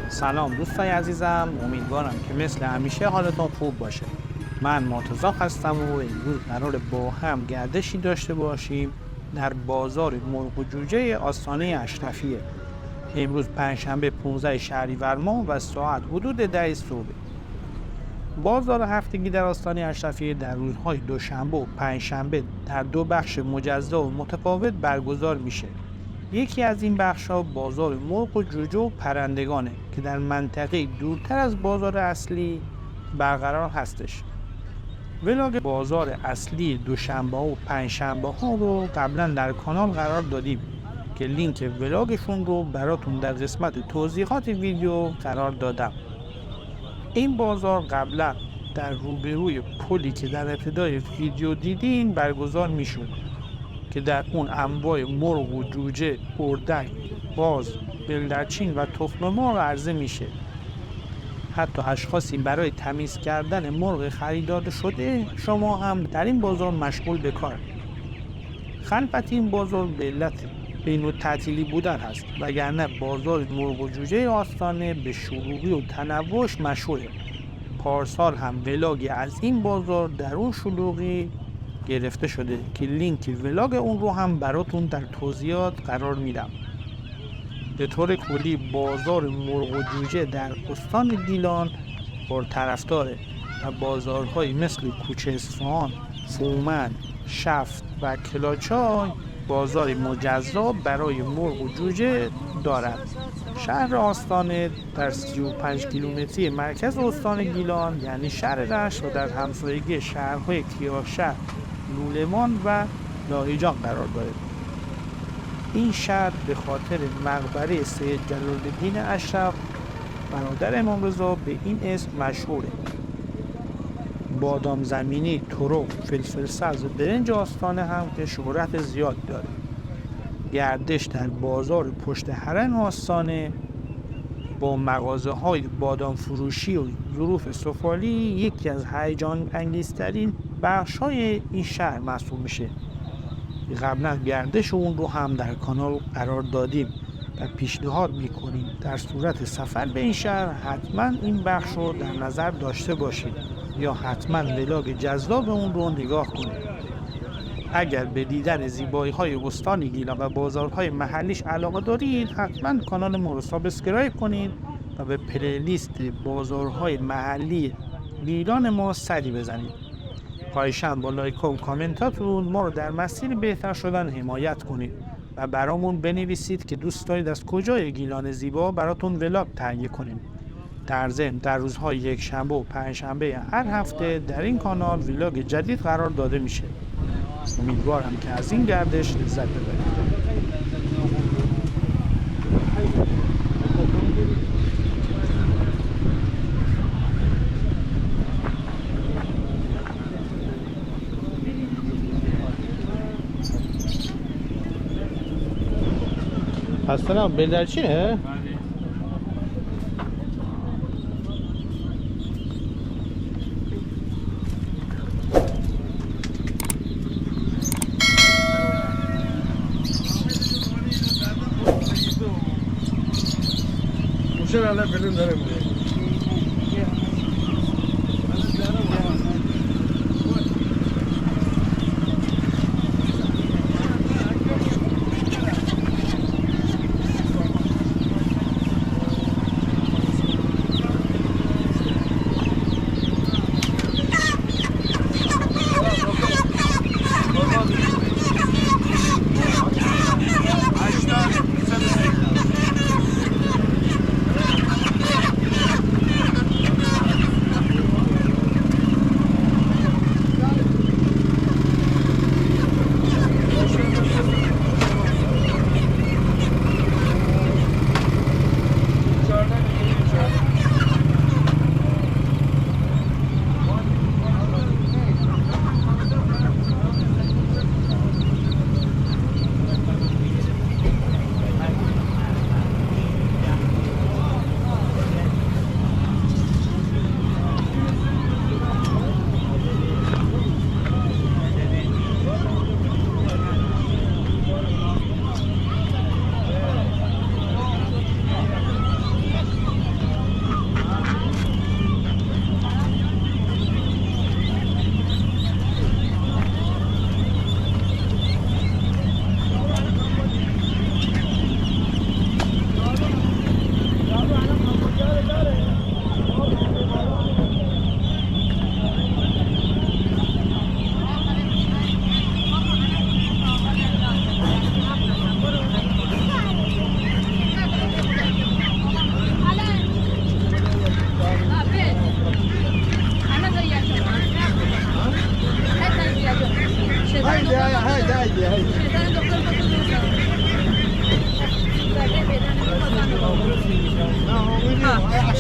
سلام دوستای عزیزم، امیدوارم که مثل همیشه حالتون خوب باشه. من مرتضی هستم و امروز قراره با هم گردشی داشته باشیم در بازار مرغ و جوجه آستانه اشرفیه. امروز پنجشنبه 15 شهریور ماه و ساعت حدود 10 صبح. بازار هفتگی در آستانه اشرفیه در روزهای دوشنبه و پنجشنبه در دو بخش مجزا و متفاوت برگزار میشه. یکی از این بخش‌ها بازار مرغ و جوجه و پرندگانه که در منطقه دورتر از بازار اصلی برقرار هستش. ولاگ بازار اصلی دوشنبه و پنجشنبه ها رو قبلا در کانال قرار دادیم که لینک ولاگشون رو براتون در قسمت توضیحات ویدیو قرار دادم. این بازار قبلا در روبروی پلی که در ابتدای ویدیو دیدین برگزار میشد که در اون انواع مرغ و جوجه، اردک، باز، بلدرچین و تخم مرغ عرضه میشه. حتی اشخاصی برای تمیز کردن مرغ خریدار شده شما هم در این بازار مشغول به کار. خلفت این بازار به علت بین التعطیلی بودن هست، وگرنه بازار مرغ و جوجه آستانه به شلوغی و تنوعش مشهوره. پارسال هم ولاگی از این بازار در اون شلوغی گرفته شده که لینک ولاگ اون رو هم براتون در توضیحات قرار میدم. به طور کلی بازار مرغ و جوجه در استان گیلان پرطرفداره و بازارهایی مثل کوچه اصفهان، فومن، شفت و کلاچای بازار مجزا برای مرغ و جوجه دارد. شهر آستانه در 35 کیلومتری مرکز استان گیلان یعنی شهر رشت و در همسایگی شهرهای کیاشهر، لولمان و لاهیجان قرار دارد. این شهر به خاطر مقبره سید جلال‌الدین اشرف برادر امام رضا به این اسم مشهوره. بادام زمینی، ترک، فلفل سبز و برنج آستانه هم که شهرت زیاد داره. گردش در بازار پشت حرم آستانه با مغازه‌های بادام فروشی و ظروف سفالی یکی از هیجان انگیزترین بخش‌های این شهر محسوب میشه. قبلا گردش اون رو هم در کانال قرار دادیم و پیشنهاد میکنیم در صورت سفر به این شهر حتما این بخش رو در نظر داشته باشید یا حتما ولاگ جذاب اون رو نگاه کنید. اگر به دیدن زیبایی‌های استان گیلان و بازارهای محلیش علاقه دارید حتما کانال ما رو سابسکرایب کنید و به پلیلیست بازارهای محلی گیلان ما سری بزنید. خواهشاً با لایک و کامنتاتون ما رو در مسیر بهتر شدن حمایت کنید و برامون بنویسید که دوست دارید از کجای گیلان زیبا براتون ولاگ تهیه کنیم. در ضمن در روزهای یکشنبه و پنجشنبه هر هفته در این کانال ولاگ جدید قرار داده میشه. امیدوارم که از این گردش لذت ببرید. اصلا بلدرچینه؟ چرا فیلم دارم ها